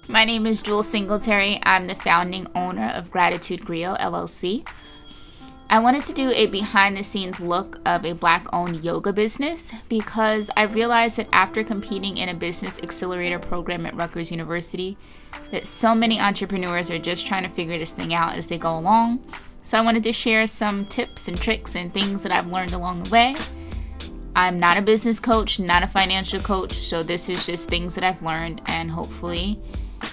My name is Jewel Singletary. I'm the founding owner of Gratitude Griot, LLC. I wanted to do a behind-the-scenes look of a Black-owned yoga business because I realized that after competing in a business accelerator program at Rutgers University, that so many entrepreneurs are just trying to figure this thing out as they go along. So I wanted to share some tips and tricks and things that I've learned along the way. I'm not a business coach, not a financial coach, so this is just things that I've learned, and hopefully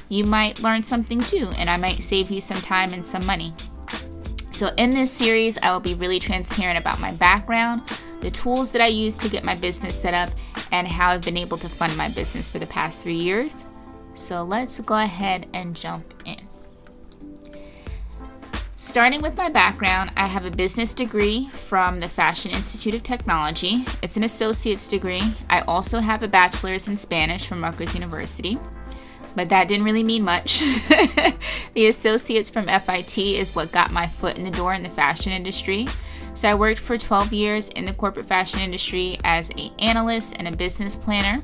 you might learn something too, and I might save you some time and some money. So in this series, I will be really transparent about my background, the tools that I use to get my business set up, and how I've been able to fund my business for the past 3 years. So let's go ahead and jump in. Starting with my background, I have a business degree from the Fashion Institute of Technology. It's an associate's degree. I also have a bachelor's in Spanish from Rutgers University, but that didn't really mean much. The associates from FIT is what got my foot in the door in the fashion industry. So I worked for 12 years in the corporate fashion industry as an analyst and a business planner.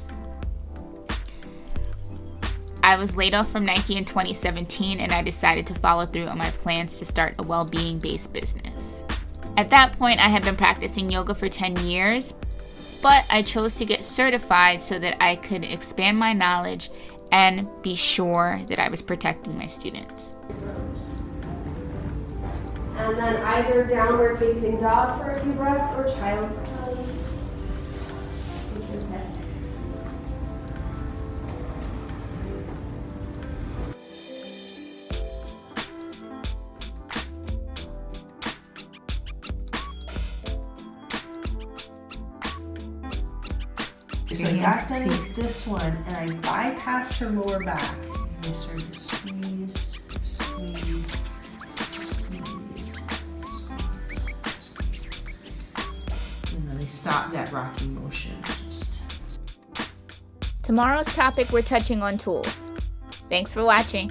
I was laid off from Nike in 2017, and I decided to follow through on my plans to start a well-being based business. At that point, I had been practicing yoga for 10 years, but I chose to get certified so that I could expand my knowledge and be sure that I was protecting my students. And then either downward facing dog for a few breaths or child's pose. So I got done with this one and I bypassed her lower back. I started to squeeze, squeeze, squeeze, squeeze, squeeze. And then I stopped that rocking motion. Tomorrow's topic, we're touching on tools. Thanks for watching.